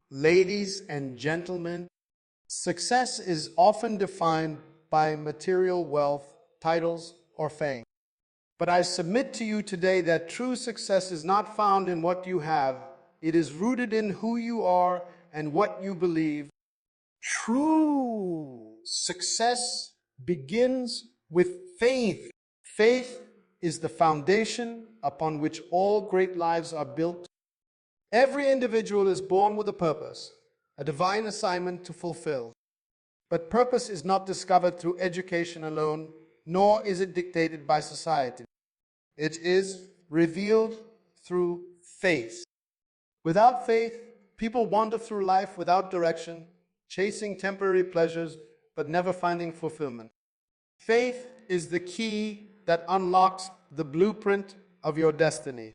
Ladies and gentlemen, success is often defined by material wealth, titles, or fame. But I submit to you today that true success is not found in what you have. It is rooted in who you are and what you believe. True success begins with faith. Faith is the foundation upon which all great lives are built. Every individual is born with a purpose, a divine assignment to fulfill. But purpose is not discovered through education alone, nor is it dictated by society. It is revealed through faith. Without faith, people wander through life without direction, chasing temporary pleasures, but never finding fulfillment. Faith is the key that unlocks the blueprint of your destiny.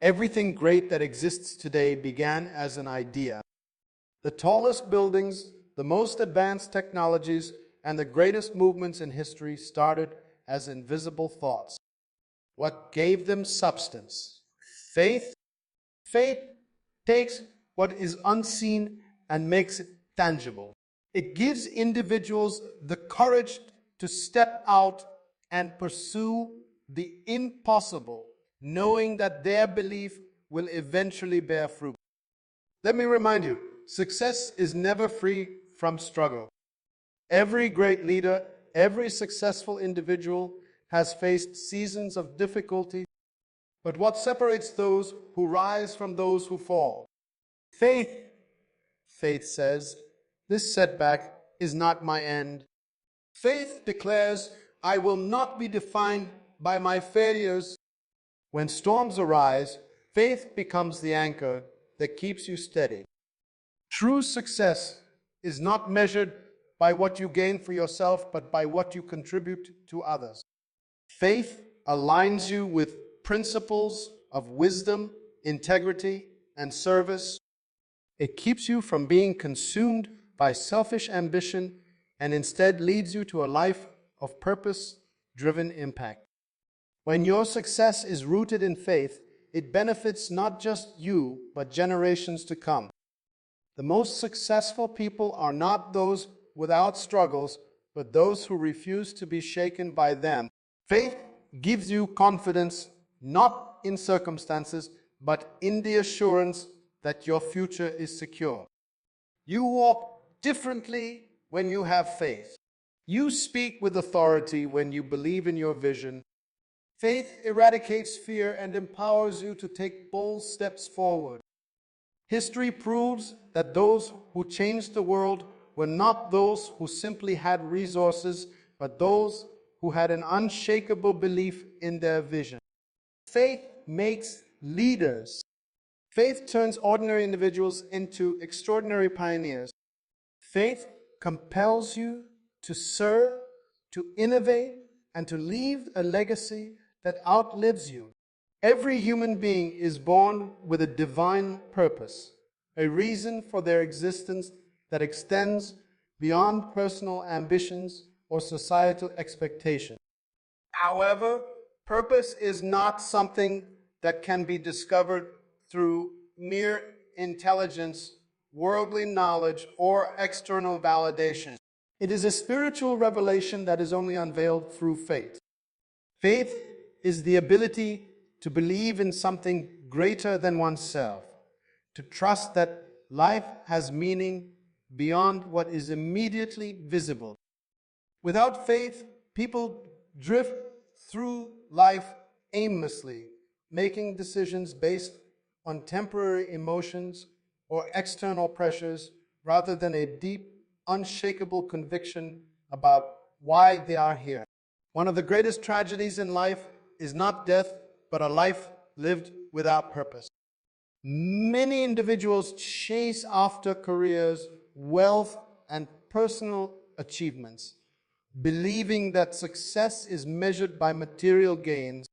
Everything great that exists today began as an idea. The tallest buildings, the most advanced technologies, and the greatest movements in history started as invisible thoughts. What gave them substance? Faith. Faith takes what is unseen and makes it tangible. It gives individuals the courage to step out and pursue the impossible, knowing that their belief will eventually bear fruit. Let me remind you, success is never free from struggle. Every great leader, every successful individual has faced seasons of difficulty, but what separates those who rise from those who fall? Faith. Faith says, this setback is not my end. Faith declares, I will not be defined by my failures. When storms arise, faith becomes the anchor that keeps you steady. True success is not measured by what you gain for yourself, but by what you contribute to others. Faith aligns you with principles of wisdom, integrity, and service. It keeps you from being consumed by selfish ambition and instead leads you to a life of purpose-driven impact. When your success is rooted in faith, it benefits not just you, but generations to come. The most successful people are not those without struggles, but those who refuse to be shaken by them. Faith gives you confidence, not in circumstances, but in the assurance that your future is secure. You walk differently when you have faith. You speak with authority when you believe in your vision. Faith eradicates fear and empowers you to take bold steps forward. History proves that those who changed the world were not those who simply had resources, but those who had an unshakable belief in their vision. Faith makes leaders. Faith turns ordinary individuals into extraordinary pioneers. Faith compels you to serve, to innovate, and to leave a legacy that outlives you. Every human being is born with a divine purpose, a reason for their existence that extends beyond personal ambitions or societal expectations. However, purpose is not something that can be discovered through mere intelligence, worldly knowledge, or external validation. It is a spiritual revelation that is only unveiled through faith. Faith is the ability to believe in something greater than oneself, to trust that life has meaning beyond what is immediately visible. Without faith, people drift through life aimlessly, making decisions based on temporary emotions or external pressures rather than a deep, unshakable conviction about why they are here. One of the greatest tragedies in life is not death, but a life lived without purpose. Many individuals chase after careers, wealth, and personal achievements, believing that success is measured by material gains.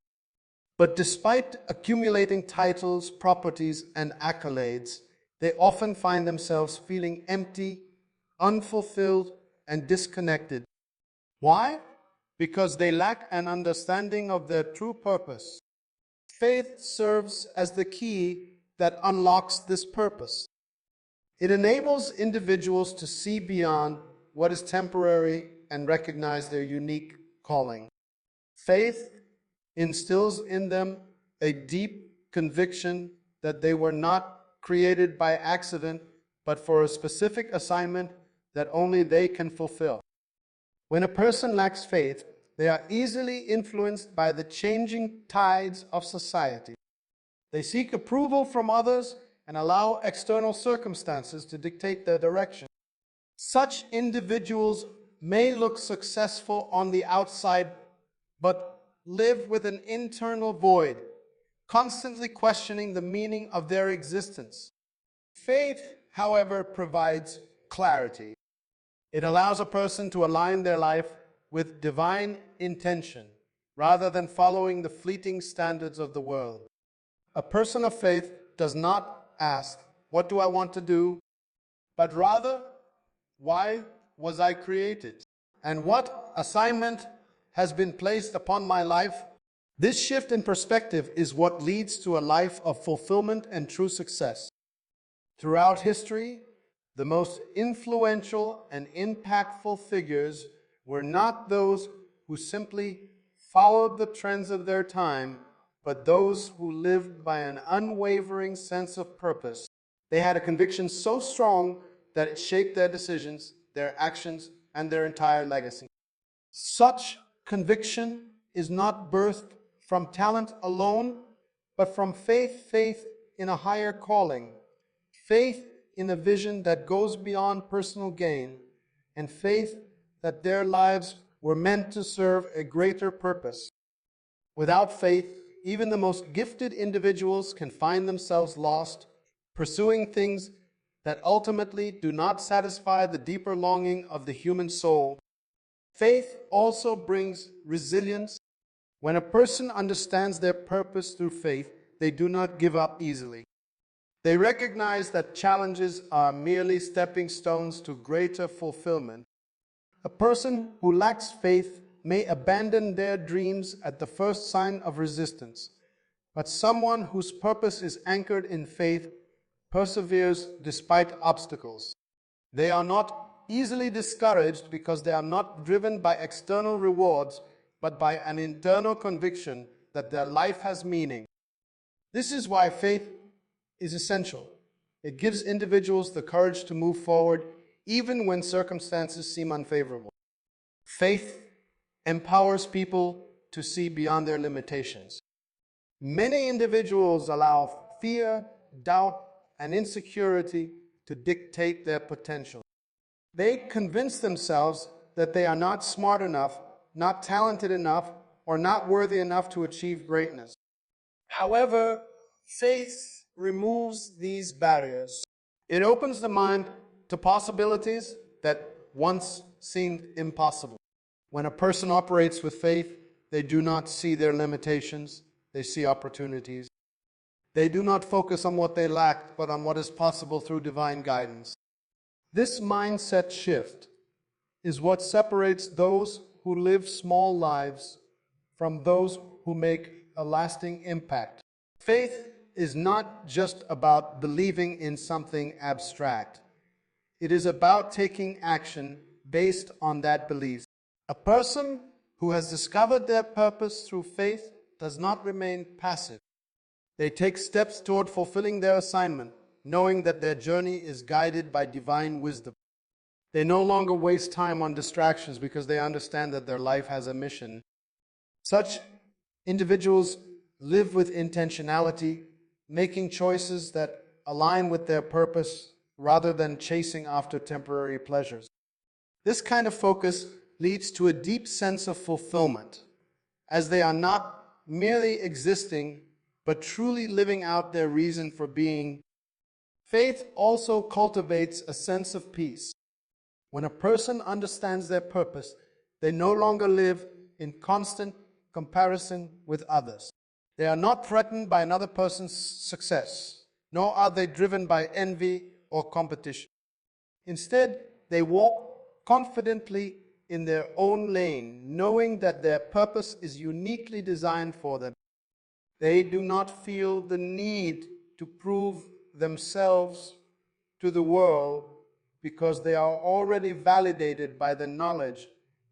But despite accumulating titles, properties, and accolades, they often find themselves feeling empty, unfulfilled, and disconnected. Why? Because they lack an understanding of their true purpose. Faith serves as the key that unlocks this purpose. It enables individuals to see beyond what is temporary and recognize their unique calling. Faith instills in them a deep conviction that they were not created by accident, but for a specific assignment that only they can fulfill. When a person lacks faith, they are easily influenced by the changing tides of society. They seek approval from others and allow external circumstances to dictate their direction. Such individuals may look successful on the outside, but live with an internal void, constantly questioning the meaning of their existence. Faith, however, provides clarity. It allows a person to align their life with divine intention, rather than following the fleeting standards of the world. A person of faith does not ask, "What do I want to do?" but rather, "Why was I created? And what assignment has been placed upon my life?" This shift in perspective is what leads to a life of fulfillment and true success. Throughout history, the most influential and impactful figures were not those who simply followed the trends of their time, but those who lived by an unwavering sense of purpose. They had a conviction so strong that it shaped their decisions, their actions, and their entire legacy. Such conviction is not birthed from talent alone, but from faith in a higher calling, faith in a vision that goes beyond personal gain, and faith that their lives were meant to serve a greater purpose. Without faith, even the most gifted individuals can find themselves lost, pursuing things that ultimately do not satisfy the deeper longing of the human soul. Faith also brings resilience. When a person understands their purpose through faith, they do not give up easily. They recognize that challenges are merely stepping stones to greater fulfillment. A person who lacks faith may abandon their dreams at the first sign of resistance, but someone whose purpose is anchored in faith perseveres despite obstacles. They are not easily discouraged because they are not driven by external rewards, but by an internal conviction that their life has meaning. This is why faith is essential. It gives individuals the courage to move forward even when circumstances seem unfavorable. Faith empowers people to see beyond their limitations. Many individuals allow fear, doubt, and insecurity to dictate their potential. They convince themselves that they are not smart enough, not talented enough, or not worthy enough to achieve greatness. However, faith removes these barriers. It opens the mind to possibilities that once seemed impossible. When a person operates with faith, they do not see their limitations, they see opportunities. They do not focus on what they lack, but on what is possible through divine guidance. This mindset shift is what separates those who live small lives from those who make a lasting impact. Faith is not just about believing in something abstract. It is about taking action based on that belief. A person who has discovered their purpose through faith does not remain passive. They take steps toward fulfilling their assignment, knowing that their journey is guided by divine wisdom. They no longer waste time on distractions because they understand that their life has a mission. Such individuals live with intentionality, making choices that align with their purpose rather than chasing after temporary pleasures. This kind of focus leads to a deep sense of fulfillment, as they are not merely existing, but truly living out their reason for being. Faith also cultivates a sense of peace. When a person understands their purpose, they no longer live in constant comparison with others. They are not threatened by another person's success, nor are they driven by envy or competition. Instead, they walk confidently in their own lane, knowing that their purpose is uniquely designed for them. They do not feel the need to prove themselves to the world because they are already validated by the knowledge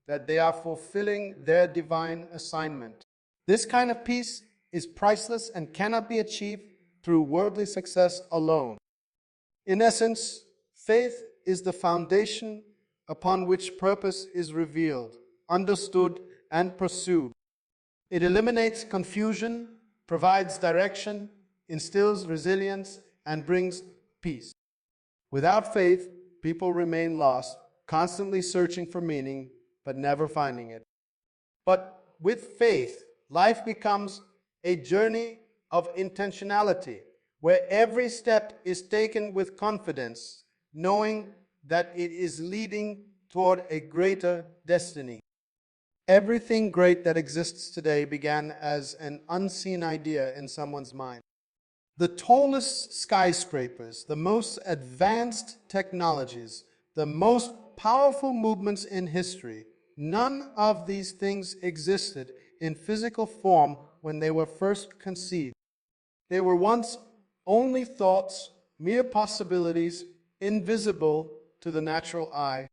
that they are fulfilling their divine assignment. This kind of peace is priceless and cannot be achieved through worldly success alone. In essence, faith is the foundation upon which purpose is revealed, understood, and pursued. It eliminates confusion, provides direction, instills resilience, and brings peace. Without faith, people remain lost, constantly searching for meaning, but never finding it. But with faith, life becomes a journey of intentionality, where every step is taken with confidence, knowing that it is leading toward a greater destiny. Everything great that exists today began as an unseen idea in someone's mind. The tallest skyscrapers, the most advanced technologies, the most powerful movements in history, none of these things existed in physical form when they were first conceived. They were once only thoughts, mere possibilities, invisible to the natural eye.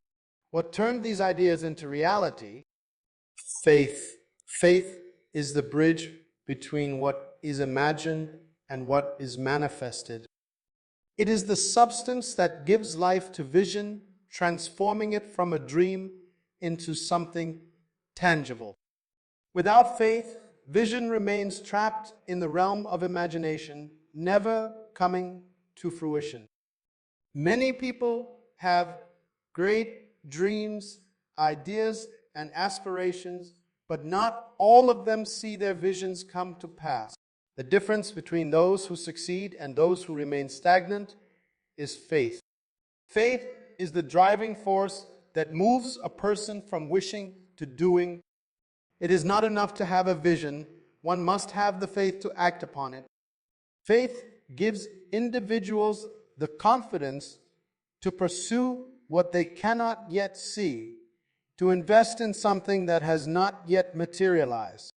What turned these ideas into reality? Faith. Faith is the bridge between what is imagined and what is manifested. It is the substance that gives life to vision, transforming it from a dream into something tangible. Without faith, vision remains trapped in the realm of imagination, never coming to fruition. Many people have great dreams, ideas, and aspirations, but not all of them see their visions come to pass. The difference between those who succeed and those who remain stagnant is faith. Faith is the driving force that moves a person from wishing to doing. It is not enough to have a vision. One must have the faith to act upon it. Faith gives individuals the confidence to pursue what they cannot yet see, to invest in something that has not yet materialized.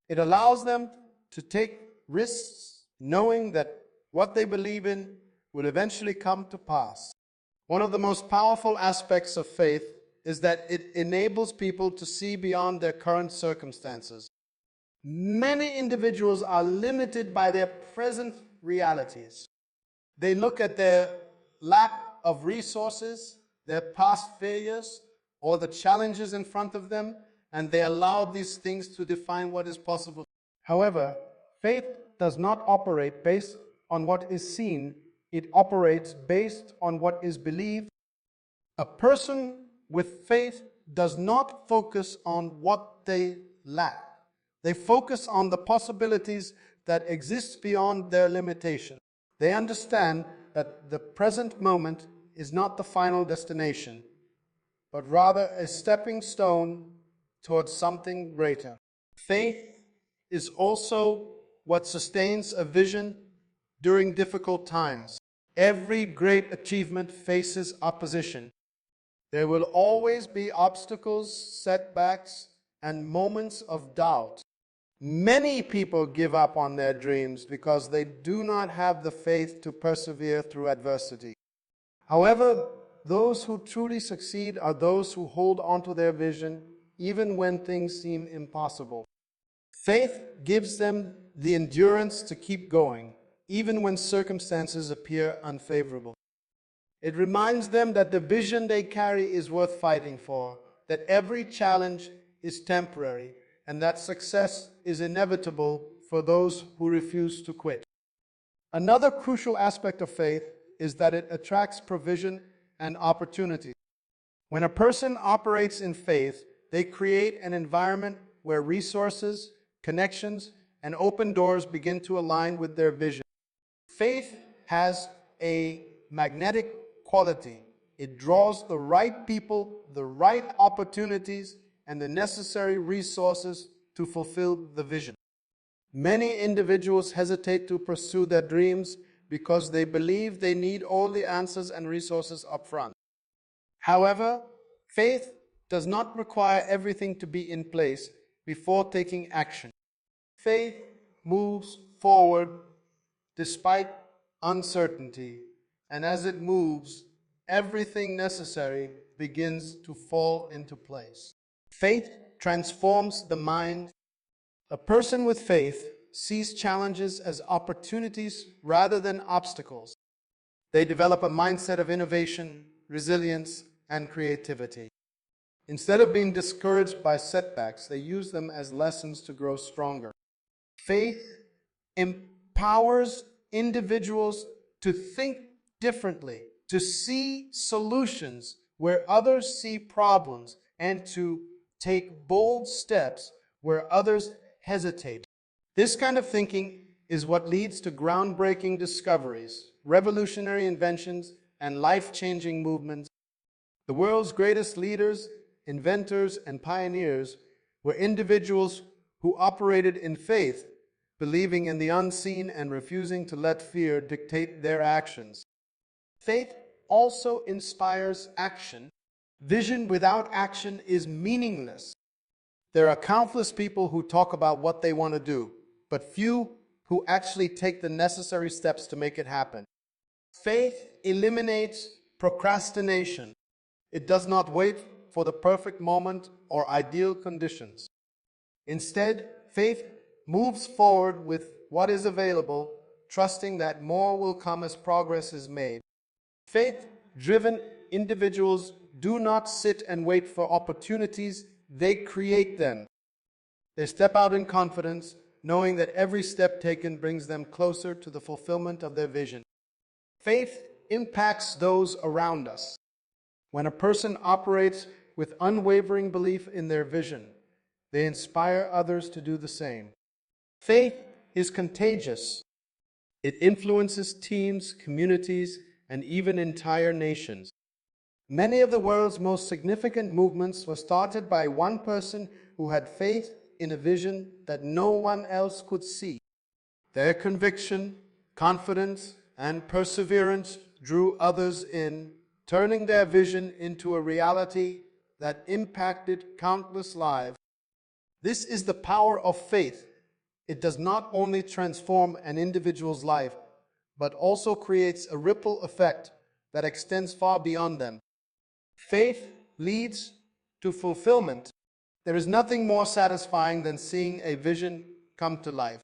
It allows them to take risks, knowing that what they believe in will eventually come to pass. One of the most powerful aspects of faith is that it enables people to see beyond their current circumstances. Many individuals are limited by their present realities. They look at their lack of resources, their past failures, or the challenges in front of them, and they allow these things to define what is possible. However, faith does not operate based on what is seen. It operates based on what is believed. A person with faith does not focus on what they lack. They focus on the possibilities that exist beyond their limitation. They understand that the present moment is not the final destination, but rather a stepping stone towards something greater. Faith is also what sustains a vision during difficult times. Every great achievement faces opposition. There will always be obstacles, setbacks, and moments of doubt. Many people give up on their dreams because they do not have the faith to persevere through adversity. However, those who truly succeed are those who hold on to their vision even when things seem impossible. Faith gives them the endurance to keep going, even when circumstances appear unfavorable. It reminds them that the vision they carry is worth fighting for, that every challenge is temporary, and that success is inevitable for those who refuse to quit. Another crucial aspect of faith is that it attracts provision and opportunity. When a person operates in faith, they create an environment where resources, connections, and open doors begin to align with their vision. Faith has a magnetic quality. It draws the right people, the right opportunities, and the necessary resources to fulfill the vision. Many individuals hesitate to pursue their dreams because they believe they need all the answers and resources up front. However, faith does not require everything to be in place before taking action. Faith moves forward despite uncertainty. And as it moves, everything necessary begins to fall into place. Faith transforms the mind. A person with faith sees challenges as opportunities rather than obstacles. They develop a mindset of innovation, resilience, and creativity. Instead of being discouraged by setbacks, they use them as lessons to grow stronger. Faith empowers individuals to think differently, to see solutions where others see problems, and to take bold steps where others hesitate. This kind of thinking is what leads to groundbreaking discoveries, revolutionary inventions, and life-changing movements. The world's greatest leaders, inventors, and pioneers were individuals who operated in faith, believing in the unseen and refusing to let fear dictate their actions. Faith also inspires action. Vision without action is meaningless. There are countless people who talk about what they want to do, but few who actually take the necessary steps to make it happen. Faith eliminates procrastination. It does not wait for the perfect moment or ideal conditions. Instead, faith moves forward with what is available, trusting that more will come as progress is made. Faith-driven individuals do not sit and wait for opportunities, they create them. They step out in confidence, knowing that every step taken brings them closer to the fulfillment of their vision. Faith impacts those around us. When a person operates with unwavering belief in their vision, they inspire others to do the same. Faith is contagious. It influences teams, communities, and even entire nations. Many of the world's most significant movements were started by one person who had faith in a vision that no one else could see. Their conviction, confidence, and perseverance drew others in, turning their vision into a reality that impacted countless lives. This is the power of faith. It does not only transform an individual's life, but also creates a ripple effect that extends far beyond them. Faith leads to fulfillment. There is nothing more satisfying than seeing a vision come to life.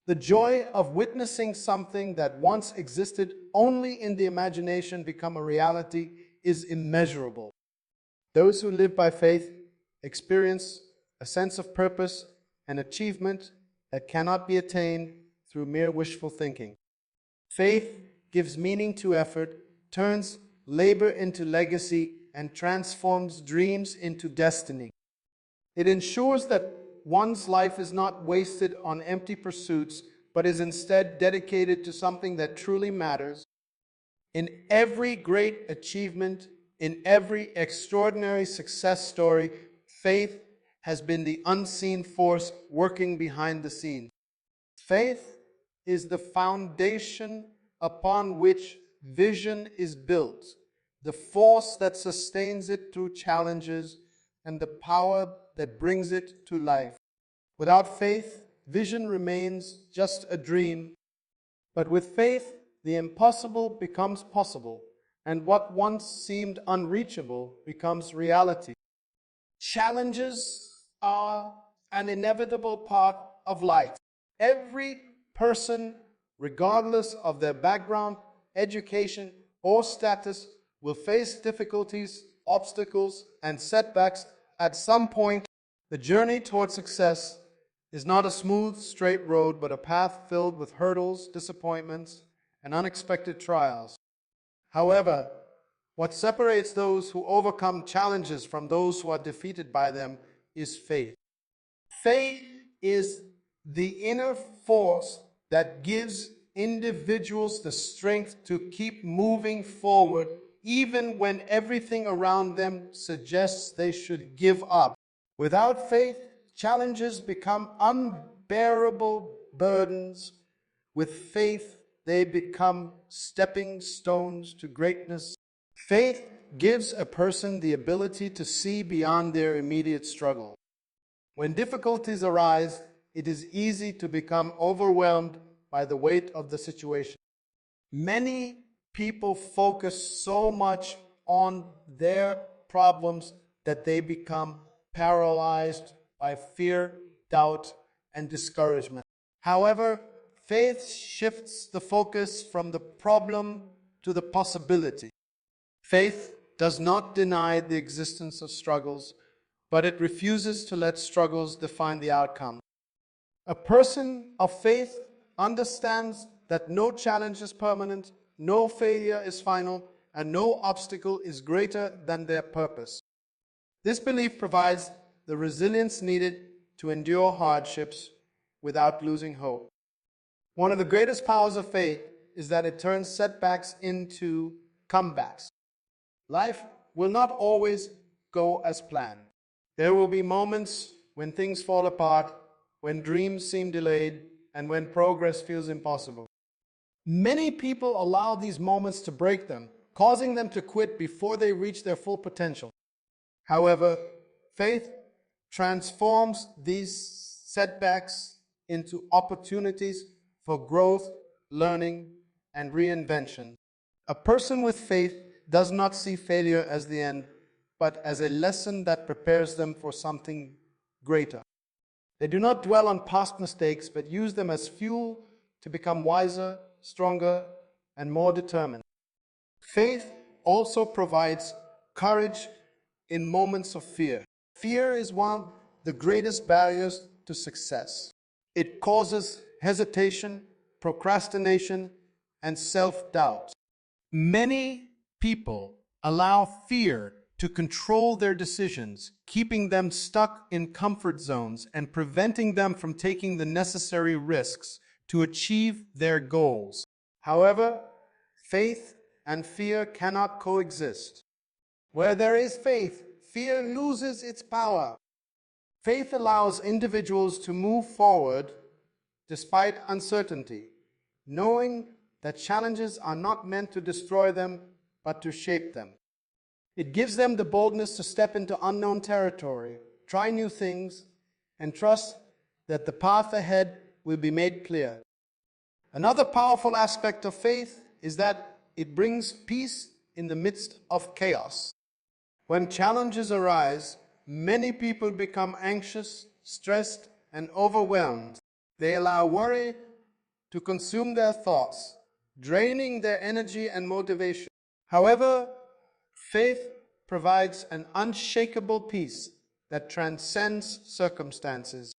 The joy of witnessing something that once existed only in the imagination become a reality is immeasurable. Those who live by faith experience a sense of purpose and achievement that cannot be attained through mere wishful thinking. Faith gives meaning to effort, turns labor into legacy, and transforms dreams into destiny. It ensures that one's life is not wasted on empty pursuits, but is instead dedicated to something that truly matters. In every great achievement, in every extraordinary success story, faith has been the unseen force working behind the scenes. Faith is the foundation upon which vision is built, the force that sustains it through challenges, and the power that brings it to life. Without faith, vision remains just a dream. But with faith, the impossible becomes possible, and what once seemed unreachable becomes reality. Challenges are an inevitable part of life. Every person, regardless of their background, education, or status, will face difficulties, obstacles, and setbacks at some point. The journey toward success is not a smooth, straight road, but a path filled with hurdles, disappointments, and unexpected trials. However, what separates those who overcome challenges from those who are defeated by them is faith. Faith is the inner force that gives individuals the strength to keep moving forward even when everything around them suggests they should give up. Without faith, challenges become unbearable burdens. With faith, they become stepping stones to greatness. Faith gives a person the ability to see beyond their immediate struggle. When difficulties arise, it is easy to become overwhelmed by the weight of the situation. Many people focus so much on their problems that they become paralyzed by fear, doubt, and discouragement. However, faith shifts the focus from the problem to the possibility. Faith does not deny the existence of struggles, but it refuses to let struggles define the outcome. A person of faith understands that no challenge is permanent, no failure is final, and no obstacle is greater than their purpose. This belief provides the resilience needed to endure hardships without losing hope. One of the greatest powers of faith is that it turns setbacks into comebacks. Life will not always go as planned. There will be moments when things fall apart, when dreams seem delayed, and when progress feels impossible. Many people allow these moments to break them, causing them to quit before they reach their full potential. However, faith transforms these setbacks into opportunities for growth, learning, and reinvention. A person with faith does not see failure as the end, but as a lesson that prepares them for something greater. They do not dwell on past mistakes, but use them as fuel to become wiser, stronger, and more determined. Faith also provides courage in moments of fear. Fear is one of the greatest barriers to success. It causes hesitation, procrastination, and self-doubt. Many people allow fear to control their decisions, keeping them stuck in comfort zones and preventing them from taking the necessary risks to achieve their goals. However, faith and fear cannot coexist. Where there is faith, fear loses its power. Faith allows individuals to move forward despite uncertainty, knowing that challenges are not meant to destroy them, but to shape them. It gives them the boldness to step into unknown territory, try new things, and trust that the path ahead will be made clear. Another powerful aspect of faith is that it brings peace in the midst of chaos. When challenges arise, many people become anxious, stressed, and overwhelmed. They allow worry to consume their thoughts, draining their energy and motivation. However, faith provides an unshakable peace that transcends circumstances.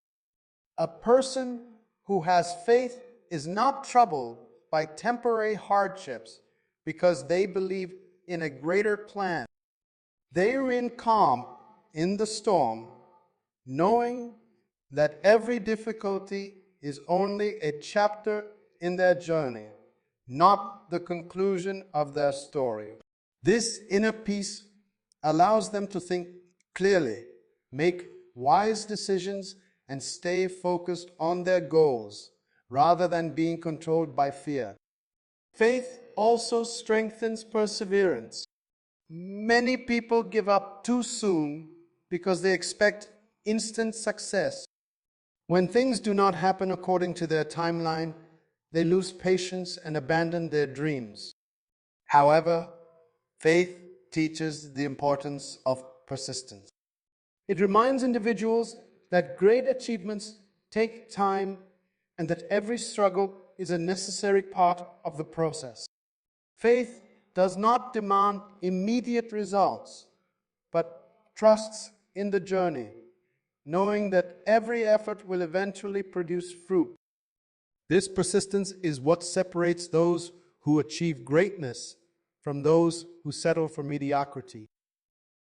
A person who has faith is not troubled by temporary hardships because they believe in a greater plan. They remain calm in the storm, knowing that every difficulty is only a chapter in their journey, not the conclusion of their story. This inner peace allows them to think clearly, make wise decisions, and stay focused on their goals rather than being controlled by fear. Faith also strengthens perseverance. Many people give up too soon because they expect instant success. When things do not happen according to their timeline, they lose patience and abandon their dreams. However, faith teaches the importance of persistence. It reminds individuals that great achievements take time and that every struggle is a necessary part of the process. Faith does not demand immediate results, but trusts in the journey, knowing that every effort will eventually produce fruit. This persistence is what separates those who achieve greatness from those who settle for mediocrity.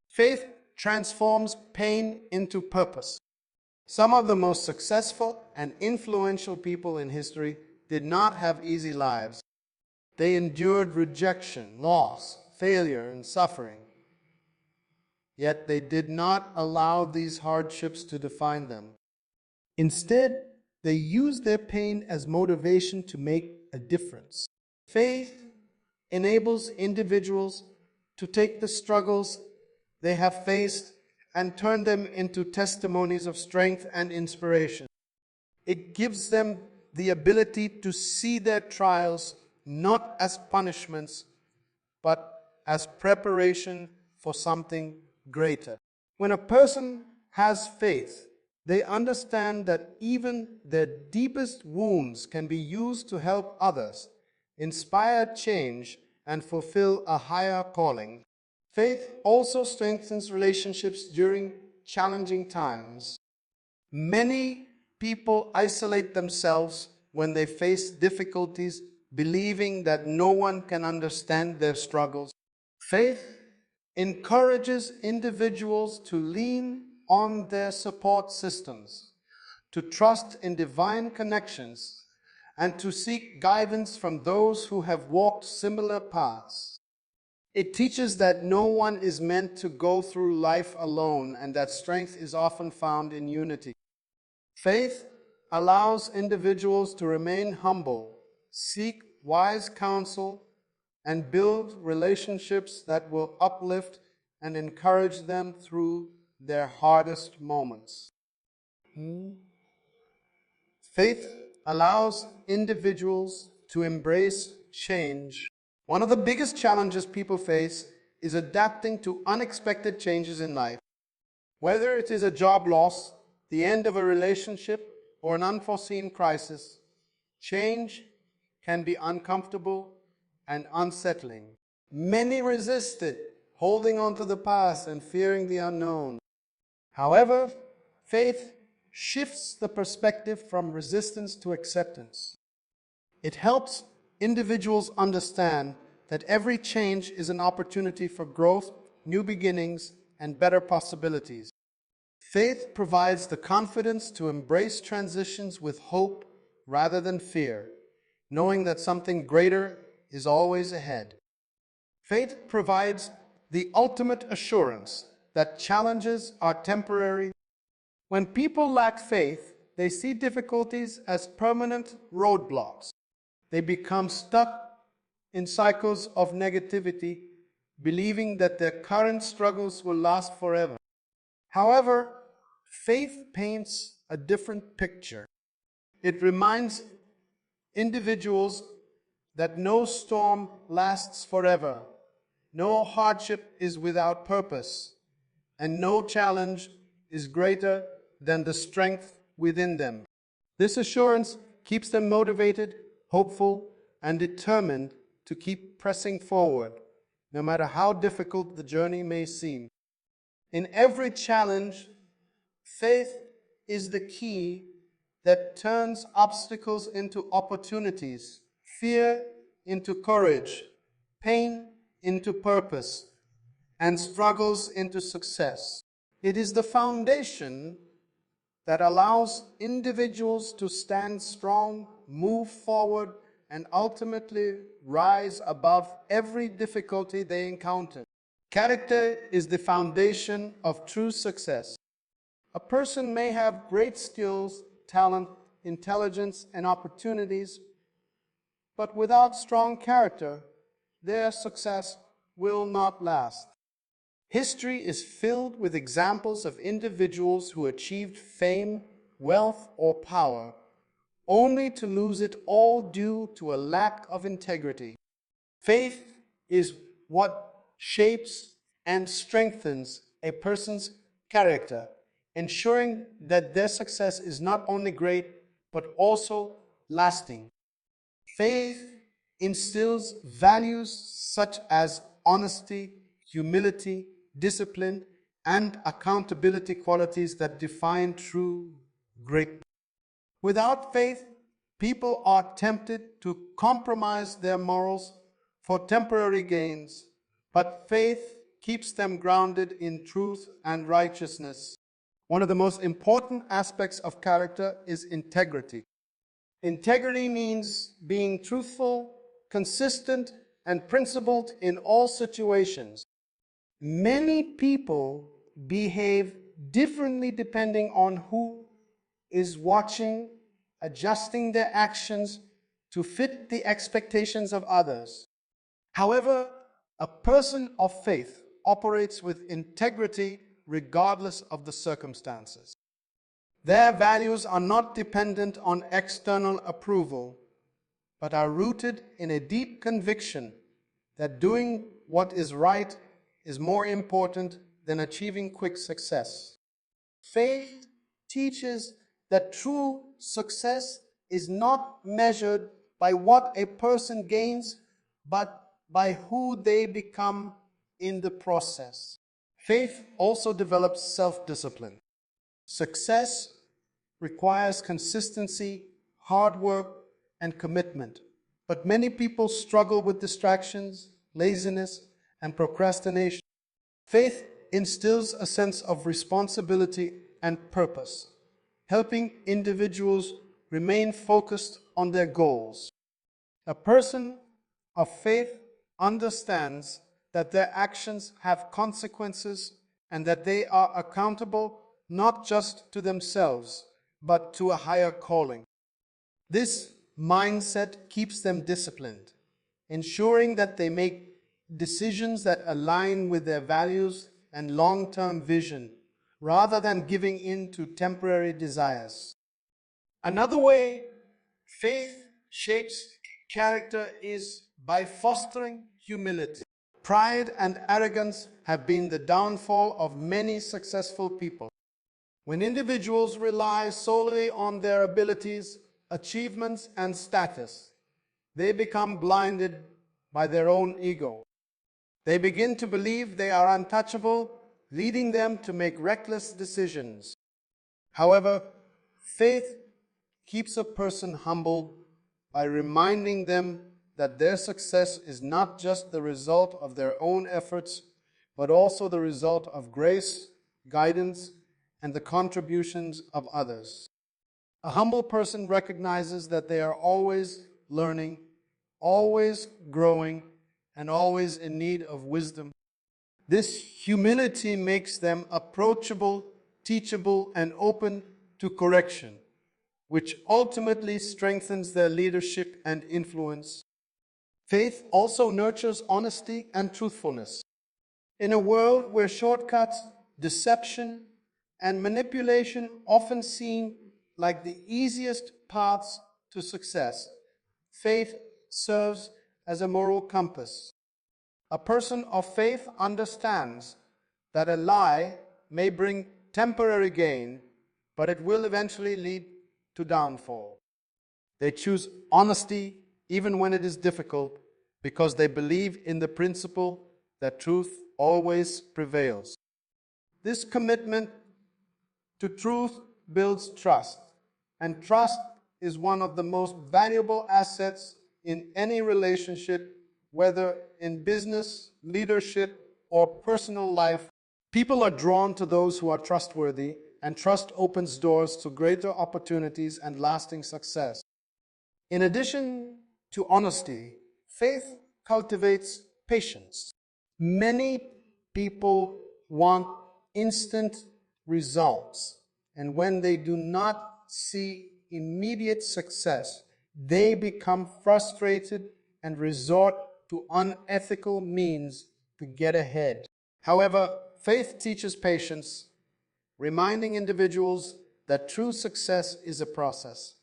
Faith transforms pain into purpose. Some of the most successful and influential people in history did not have easy lives. They endured rejection, loss, failure, and suffering. Yet they did not allow these hardships to define them. Instead, they used their pain as motivation to make a difference. Faith enables individuals to take the struggles they have faced and turn them into testimonies of strength and inspiration. It gives them the ability to see their trials not as punishments, but as preparation for something greater. When a person has faith, they understand that even their deepest wounds can be used to help others, inspire change, and fulfill a higher calling. Faith also strengthens relationships during challenging times. Many people isolate themselves when they face difficulties, believing that no one can understand their struggles. Faith encourages individuals to lean on their support systems, to trust in divine connections, and to seek guidance from those who have walked similar paths. It teaches that no one is meant to go through life alone and that strength is often found in unity. Faith allows individuals to remain humble, seek wise counsel, and build relationships that will uplift and encourage them through their hardest moments. Faith allows individuals to embrace change. One of the biggest challenges people face is adapting to unexpected changes in life. Whether it is a job loss, the end of a relationship, or an unforeseen crisis, change can be uncomfortable and unsettling. Many resist it, holding on to the past and fearing the unknown. However, faith shifts the perspective from resistance to acceptance. It helps individuals understand that every change is an opportunity for growth, new beginnings, and better possibilities. Faith provides the confidence to embrace transitions with hope rather than fear, knowing that something greater is always ahead. Faith provides the ultimate assurance that challenges are temporary. When people lack faith, they see difficulties as permanent roadblocks. They become stuck in cycles of negativity, believing that their current struggles will last forever. However, faith paints a different picture. It reminds individuals that no storm lasts forever, no hardship is without purpose, and no challenge is greater than the strength within them. This assurance keeps them motivated, hopeful, and determined to keep pressing forward, no matter how difficult the journey may seem. In every challenge, faith is the key that turns obstacles into opportunities, fear into courage, pain into purpose, and struggles into success. It is the foundation that allows individuals to stand strong, move forward, and ultimately rise above every difficulty they encounter. Character is the foundation of true success. A person may have great skills, talent, intelligence, and opportunities, but without strong character, their success will not last. History is filled with examples of individuals who achieved fame, wealth, or power, only to lose it all due to a lack of integrity. Faith is what shapes and strengthens a person's character, ensuring that their success is not only great, but also lasting. Faith instills values such as honesty, humility, discipline, and accountability, qualities that define true greatness. Without faith, people are tempted to compromise their morals for temporary gains, but faith keeps them grounded in truth and righteousness. One of the most important aspects of character is integrity. Integrity means being truthful, consistent, and principled in all situations. Many people behave differently depending on who is watching, adjusting their actions to fit the expectations of others. However, a person of faith operates with integrity regardless of the circumstances. Their values are not dependent on external approval, but are rooted in a deep conviction that doing what is right is more important than achieving quick success. Faith teaches that true success is not measured by what a person gains, but by who they become in the process. Faith also develops self-discipline. Success requires consistency, hard work, and commitment. But many people struggle with distractions, laziness, and procrastination. Faith instills a sense of responsibility and purpose, helping individuals remain focused on their goals. A person of faith understands that their actions have consequences and that they are accountable not just to themselves, but to a higher calling. This mindset keeps them disciplined, ensuring that they make decisions that align with their values and long-term vision, rather than giving in to temporary desires. Another way faith shapes character is by fostering humility. Pride and arrogance have been the downfall of many successful people. When individuals rely solely on their abilities, achievements, and status, they become blinded by their own ego. They begin to believe they are untouchable, leading them to make reckless decisions. However, faith keeps a person humble by reminding them that their success is not just the result of their own efforts, but also the result of grace, guidance, and the contributions of others. A humble person recognizes that they are always learning, always growing, and always in need of wisdom. This humility makes them approachable, teachable, and open to correction, which ultimately strengthens their leadership and influence. Faith also nurtures honesty and truthfulness. In a world where shortcuts, deception, and manipulation often seem like the easiest paths to success, faith serves as a moral compass. A person of faith understands that a lie may bring temporary gain, but it will eventually lead to downfall. They choose honesty even when it is difficult, because they believe in the principle that truth always prevails. This commitment to truth builds trust, and trust is one of the most valuable assets in any relationship, whether in business, leadership, or personal life. People are drawn to those who are trustworthy, and trust opens doors to greater opportunities and lasting success. In addition to honesty, faith cultivates patience. Many people want instant results, and when they do not see immediate success, they become frustrated and resort to unethical means to get ahead. However, faith teaches patience, reminding individuals that true success is a process,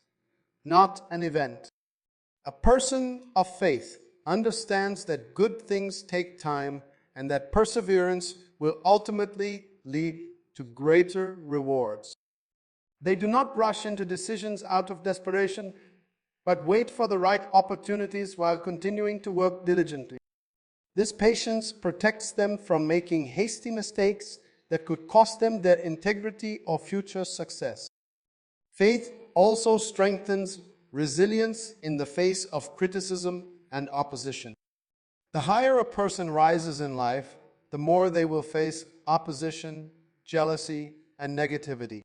not an event. A person of faith understands that good things take time and that perseverance will ultimately lead to greater rewards. They do not rush into decisions out of desperation, but wait for the right opportunities while continuing to work diligently. This patience protects them from making hasty mistakes that could cost them their integrity or future success. Faith also strengthens resilience in the face of criticism and opposition. The higher a person rises in life, the more they will face opposition, jealousy, and negativity.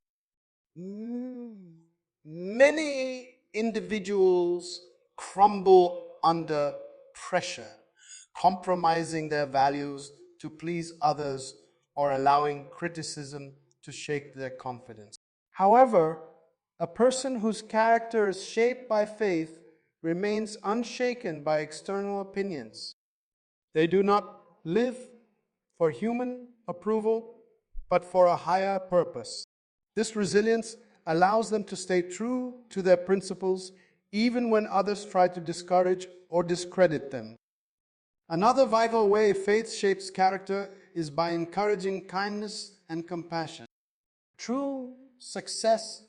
Many individuals crumble under pressure, compromising their values to please others or allowing criticism to shake their confidence. However, a person whose character is shaped by faith remains unshaken by external opinions. They do not live for human approval, but for a higher purpose. This resilience allows them to stay true to their principles even when others try to discourage or discredit them. Another vital way faith shapes character is by encouraging kindness and compassion. True success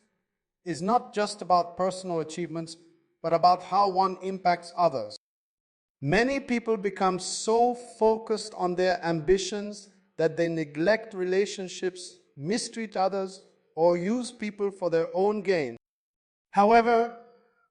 is not just about personal achievements, but about how one impacts others. Many people become so focused on their ambitions that they neglect relationships, mistreat others, or use people for their own gain. However,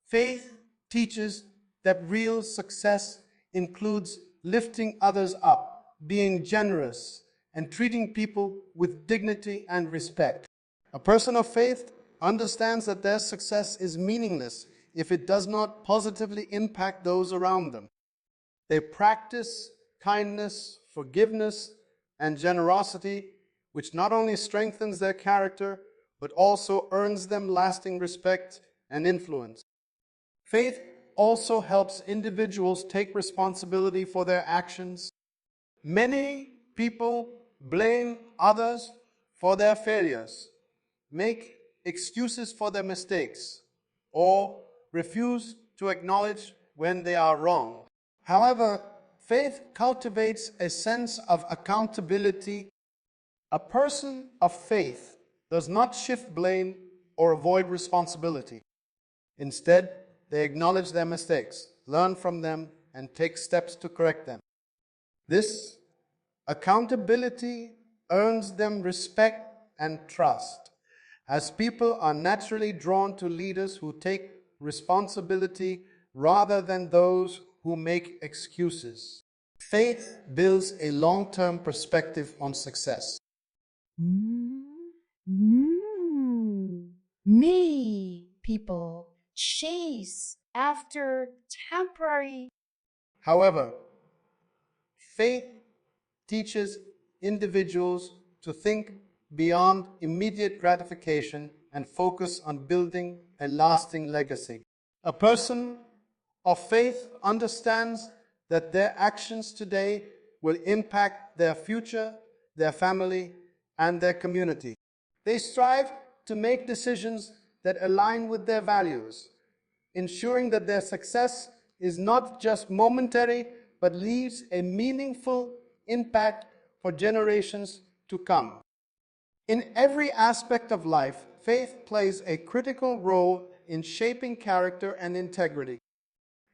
faith teaches that real success includes lifting others up, being generous, and treating people with dignity and respect. A person of faith understands that their success is meaningless if it does not positively impact those around them. They practice kindness, forgiveness, and generosity, which not only strengthens their character, but also earns them lasting respect and influence. Faith also helps individuals take responsibility for their actions. Many people blame others for their failures, make excuses for their mistakes, or refuse to acknowledge when they are wrong. However, faith cultivates a sense of accountability. A person of faith does not shift blame or avoid responsibility. Instead, they acknowledge their mistakes, learn from them, and take steps to correct them. This accountability earns them respect and trust, as people are naturally drawn to leaders who take responsibility rather than those who make excuses. Faith builds a long-term perspective on success. Many people chase after temporary. However, faith teaches individuals to think beyond immediate gratification and focus on building a lasting legacy. A person of faith understands that their actions today will impact their future, their family, and their community. They strive to make decisions that align with their values, ensuring that their success is not just momentary, but leaves a meaningful impact for generations to come. In every aspect of life, faith plays a critical role in shaping character and integrity.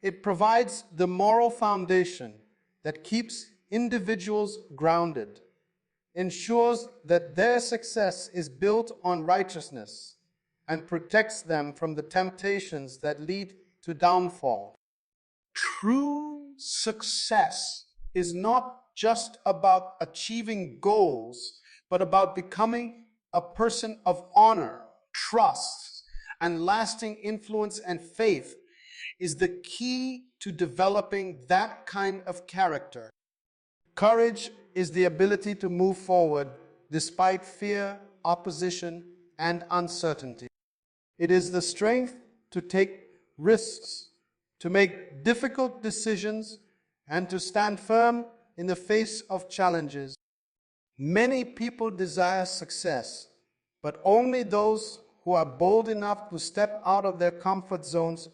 It provides the moral foundation that keeps individuals grounded, ensures that their success is built on righteousness, and protects them from the temptations that lead to downfall. True success is not just about achieving goals, but about becoming a person of honor, trust, and lasting influence. And faith is the key to developing that kind of character. Courage is the ability to move forward despite fear, opposition, and uncertainty. It is the strength to take risks, to make difficult decisions, and to stand firm in the face of challenges. Many people desire success, but only those who are bold enough to step out of their comfort zones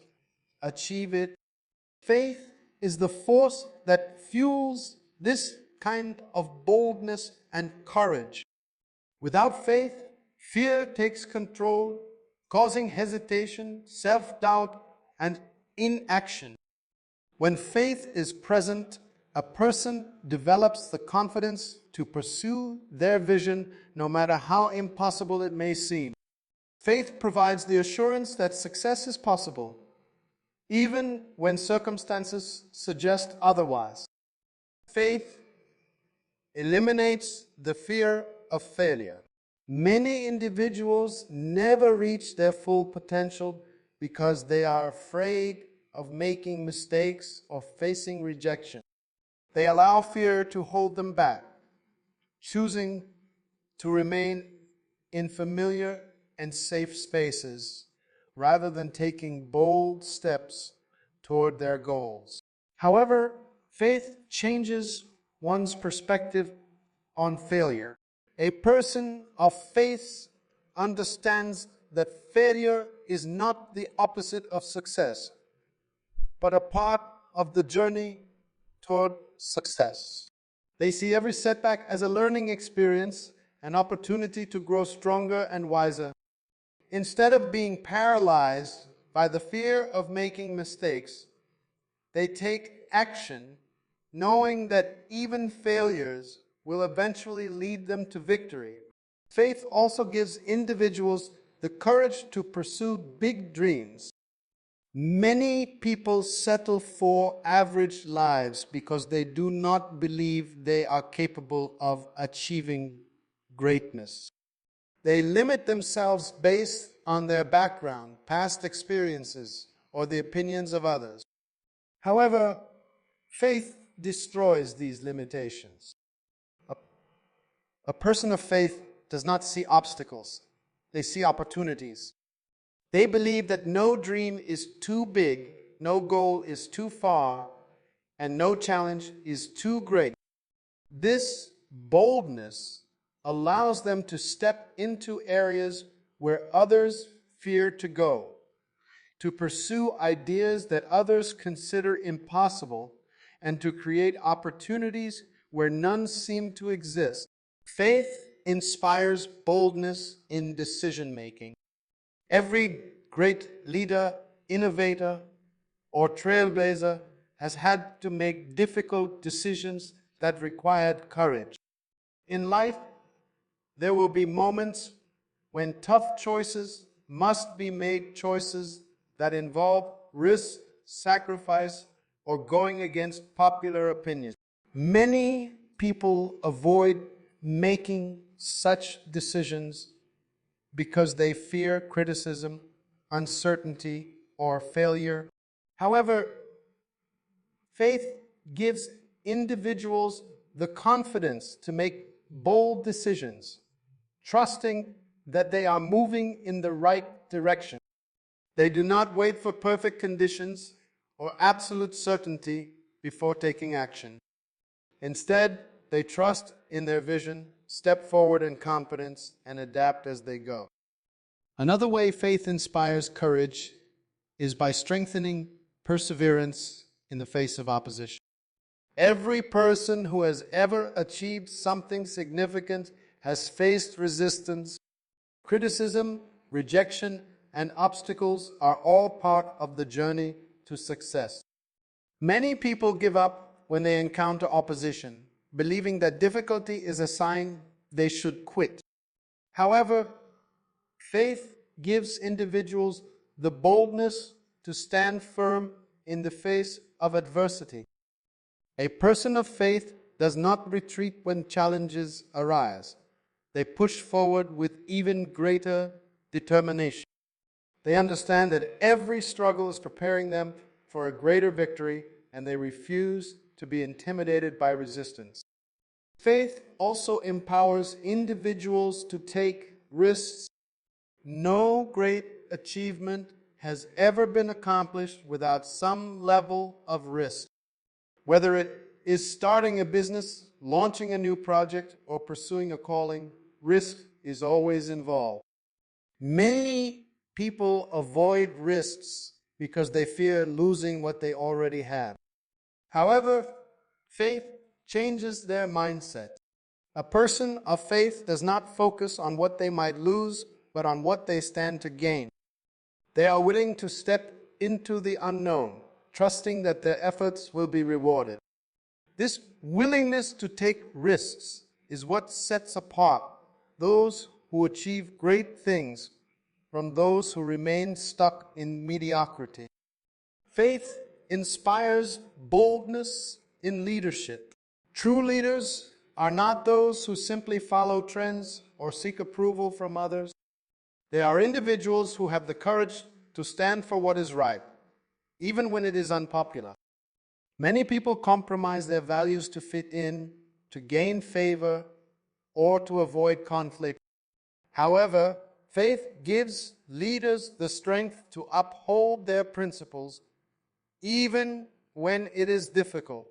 achieve it. Faith is the force that fuels this kind of boldness and courage. Without faith, fear takes control, causing hesitation, self-doubt, and inaction. When faith is present, a person develops the confidence to pursue their vision no matter how impossible it may seem. Faith provides the assurance that success is possible, even when circumstances suggest otherwise. Faith eliminates the fear of failure. Many individuals never reach their full potential because they are afraid of making mistakes or facing rejection. They allow fear to hold them back, choosing to remain in familiar and safe spaces rather than taking bold steps toward their goals. However, faith changes one's perspective on failure. A person of faith understands that failure is not the opposite of success, but a part of the journey toward success. They see every setback as a learning experience, an opportunity to grow stronger and wiser. Instead of being paralyzed by the fear of making mistakes, they take action, knowing that even failures will eventually lead them to victory. Faith also gives individuals the courage to pursue big dreams. Many people settle for average lives because they do not believe they are capable of achieving greatness. They limit themselves based on their background, past experiences, or the opinions of others. However, faith destroys these limitations. A person of faith does not see obstacles, they see opportunities. They believe that no dream is too big, no goal is too far, and no challenge is too great. This boldness allows them to step into areas where others fear to go, to pursue ideas that others consider impossible, and to create opportunities where none seem to exist. Faith inspires boldness in decision-making. Every great leader, innovator, or trailblazer has had to make difficult decisions that required courage. In life, there will be moments when tough choices must be made, choices that involve risk, sacrifice, or going against popular opinion. Many people avoid making such decisions because they fear criticism, uncertainty, or failure. However, faith gives individuals the confidence to make bold decisions, trusting that they are moving in the right direction. They do not wait for perfect conditions or absolute certainty before taking action. Instead, they trust in their vision, step forward in confidence, and adapt as they go. Another way faith inspires courage is by strengthening perseverance in the face of opposition. Every person who has ever achieved something significant has faced resistance. Criticism, rejection, and obstacles are all part of the journey to success. Many people give up when they encounter opposition, believing that difficulty is a sign they should quit. However, faith gives individuals the boldness to stand firm in the face of adversity. A person of faith does not retreat when challenges arise. They push forward with even greater determination. They understand that every struggle is preparing them for a greater victory, and they refuse to be intimidated by resistance. Faith also empowers individuals to take risks. No great achievement has ever been accomplished without some level of risk. Whether it is starting a business, launching a new project, or pursuing a calling, risk is always involved. Many people avoid risks because they fear losing what they already have. However, faith changes their mindset. A person of faith does not focus on what they might lose, but on what they stand to gain. They are willing to step into the unknown, trusting that their efforts will be rewarded. This willingness to take risks is what sets apart those who achieve great things from those who remain stuck in mediocrity. Faith inspires boldness in leadership. True leaders are not those who simply follow trends or seek approval from others. They are individuals who have the courage to stand for what is right, even when it is unpopular. Many people compromise their values to fit in, to gain favor, or to avoid conflict. However, faith gives leaders the strength to uphold their principles, even when it is difficult.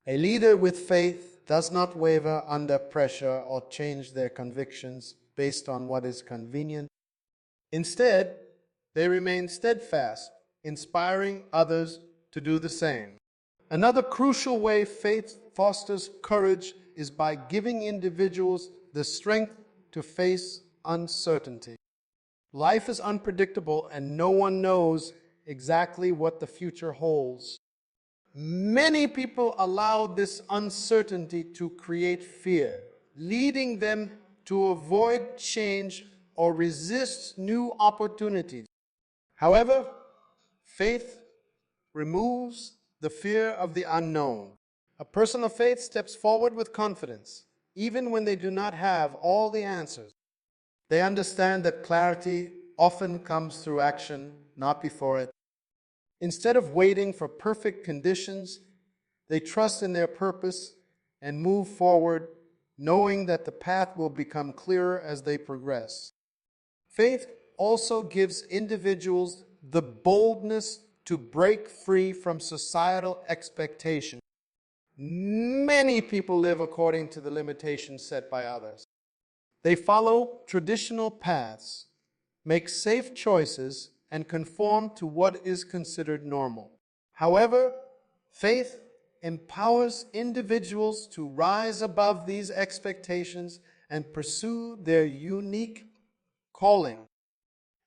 A leader with faith does not waver under pressure or change their convictions based on what is convenient. Instead, they remain steadfast, inspiring others to do the same. Another crucial way faith fosters courage is by giving individuals the strength to face uncertainty. Life is unpredictable and no one knows exactly what the future holds. Many people allow this uncertainty to create fear, leading them to avoid change or resist new opportunities. However, faith removes the fear of the unknown. A person of faith steps forward with confidence, even when they do not have all the answers. They understand that clarity often comes through action, not before it. Instead of waiting for perfect conditions, they trust in their purpose and move forward, knowing that the path will become clearer as they progress. Faith also gives individuals the boldness to break free from societal expectations. Many people live according to the limitations set by others. They follow traditional paths, make safe choices, and conform to what is considered normal. However, faith empowers individuals to rise above these expectations and pursue their unique calling.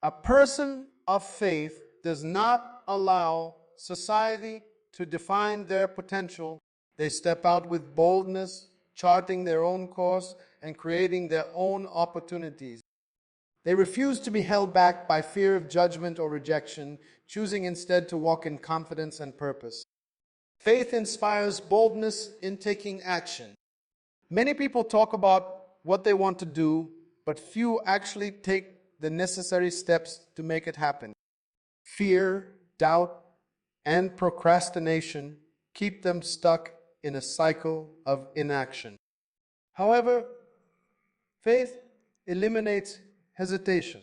A person of faith does not allow society to define their potential. They step out with boldness, charting their own course and creating their own opportunities. They refuse to be held back by fear of judgment or rejection, choosing instead to walk in confidence and purpose. Faith inspires boldness in taking action. Many people talk about what they want to do, but few actually take the necessary steps to make it happen. Fear, doubt, and procrastination keep them stuck in a cycle of inaction. However, faith eliminates hesitation.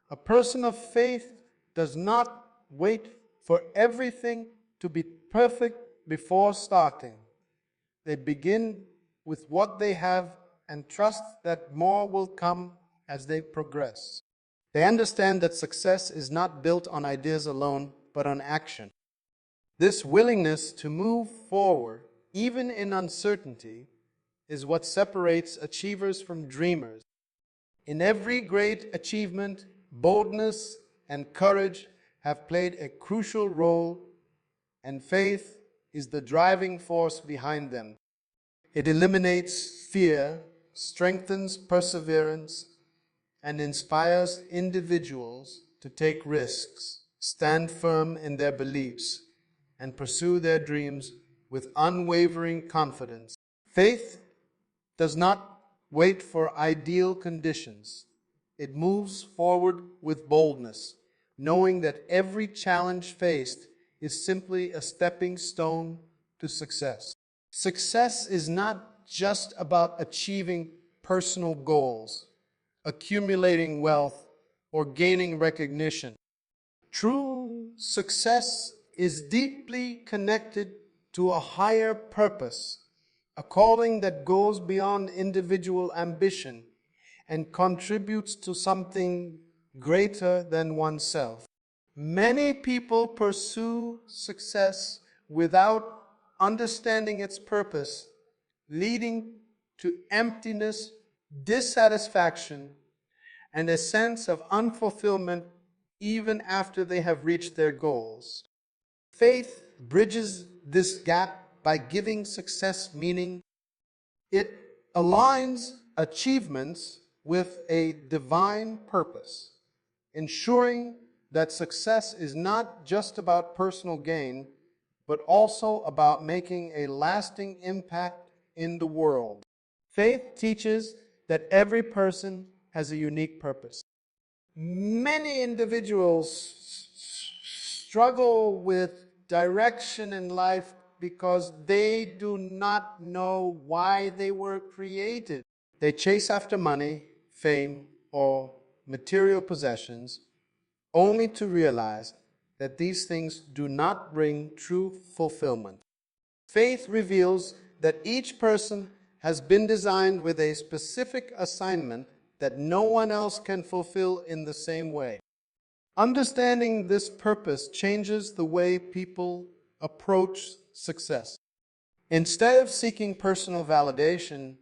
A person of faith does not wait for everything to be perfect before starting. They begin with what they have and trust that more will come as they progress. They understand that success is not built on ideas alone, but on action. This willingness to move forward, even in uncertainty, is what separates achievers from dreamers. In every great achievement, boldness and courage have played a crucial role, and faith is the driving force behind them. It eliminates fear, strengthens perseverance, and inspires individuals to take risks, stand firm in their beliefs, and pursue their dreams with unwavering confidence. Faith does not wait for ideal conditions. It moves forward with boldness, knowing that every challenge faced is simply a stepping stone to success. Success is not just about achieving personal goals, accumulating wealth, or gaining recognition. True success is deeply connected to a higher purpose, a calling that goes beyond individual ambition and contributes to something greater than oneself. Many people pursue success without understanding its purpose, leading to emptiness, dissatisfaction, and a sense of unfulfillment even after they have reached their goals. Faith bridges this gap by giving success meaning. It aligns achievements with a divine purpose, ensuring that success is not just about personal gain, but also about making a lasting impact in the world. Faith teaches that every person has a unique purpose. Many individuals struggle with direction in life because they do not know why they were created. They chase after money, fame, or material possessions, only to realize that these things do not bring true fulfillment. Faith reveals that each person has been designed with a specific assignment that no one else can fulfill in the same way. Understanding this purpose changes the way people approach success. Instead of seeking personal validation,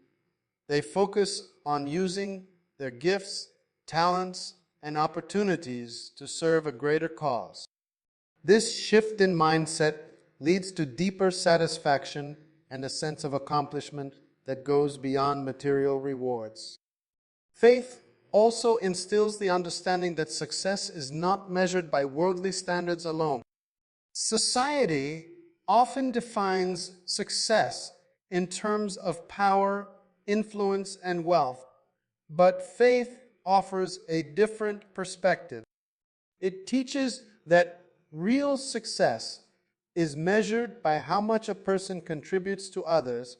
they focus on using their gifts, talents, and opportunities to serve a greater cause. This shift in mindset leads to deeper satisfaction and a sense of accomplishment that goes beyond material rewards. Faith also instills the understanding that success is not measured by worldly standards alone. Society often defines success in terms of power, influence, and wealth, but faith offers a different perspective. It teaches that real success is measured by how much a person contributes to others,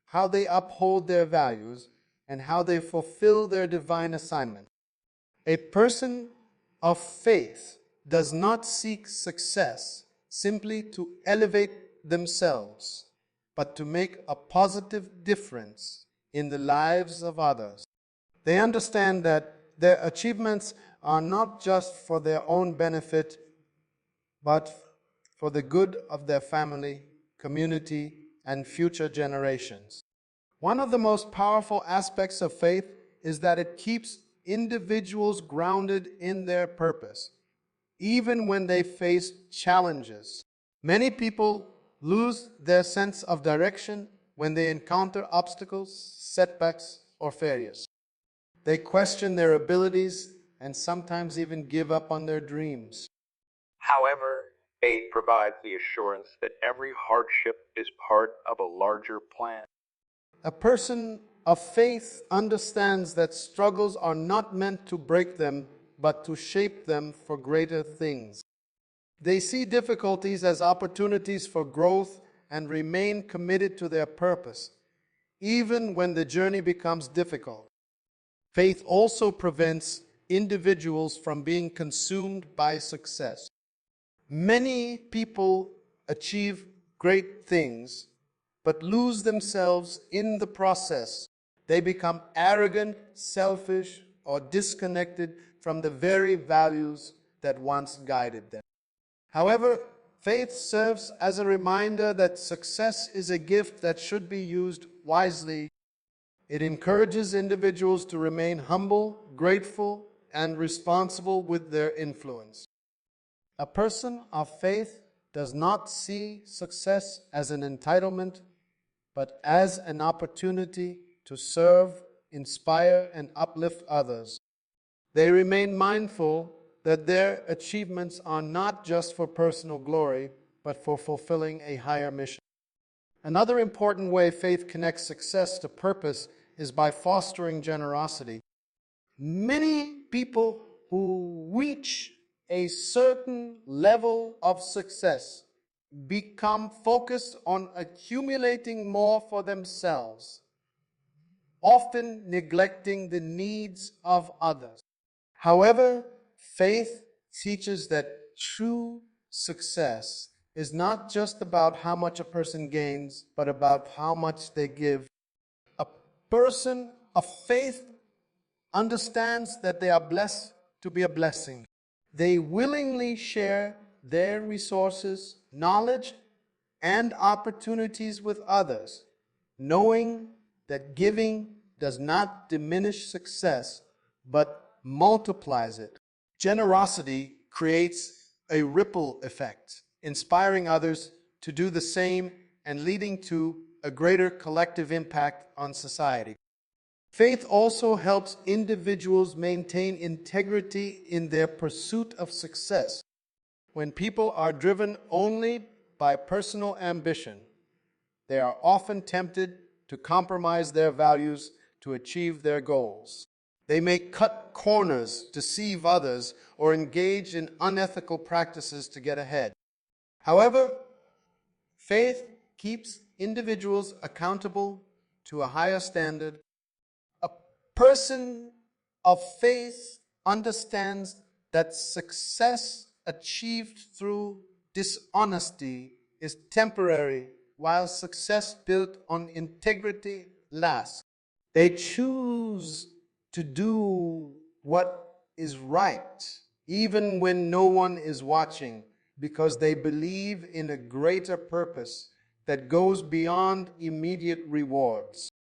how they uphold their values, and how they fulfill their divine assignment. A person of faith does not seek success simply to elevate themselves, but to make a positive difference in the lives of others. They understand that their achievements are not just for their own benefit, but for the good of their family, community, and future generations. One of the most powerful aspects of faith is that it keeps individuals grounded in their purpose, even when they face challenges. Many people lose their sense of direction when they encounter obstacles, setbacks, or failures. They question their abilities and sometimes even give up on their dreams. However, faith provides the assurance that every hardship is part of a larger plan. A person of faith understands that struggles are not meant to break them, but to shape them for greater things. They see difficulties as opportunities for growth and remain committed to their purpose, even when the journey becomes difficult. Faith also prevents individuals from being consumed by success. Many people achieve great things, but lose themselves in the process. They become arrogant, selfish, or disconnected from the very values that once guided them. However, faith serves as a reminder that success is a gift that should be used wisely. It encourages individuals to remain humble, grateful, and responsible with their influence. A person of faith does not see success as an entitlement, but as an opportunity to serve, inspire, and uplift others. They remain mindful that their achievements are not just for personal glory, but for fulfilling a higher mission. Another important way faith connects success to purpose is by fostering generosity. Many people who reach a certain level of success become focused on accumulating more for themselves, often neglecting the needs of others. However, faith teaches that true success is not just about how much a person gains, but about how much they give. A person of faith understands that they are blessed to be a blessing. They willingly share their resources, knowledge, and opportunities with others, knowing that giving does not diminish success, but multiplies it. Generosity creates a ripple effect, inspiring others to do the same and leading to a greater collective impact on society. Faith also helps individuals maintain integrity in their pursuit of success. When people are driven only by personal ambition, they are often tempted to compromise their values to achieve their goals. They may cut corners, deceive others, or engage in unethical practices to get ahead. However, faith keeps individuals accountable to a higher standard. A person of faith understands that success achieved through dishonesty is temporary, while success built on integrity lasts. They choose to do what is right, even when no one is watching, because they believe in a greater purpose that goes beyond immediate rewards.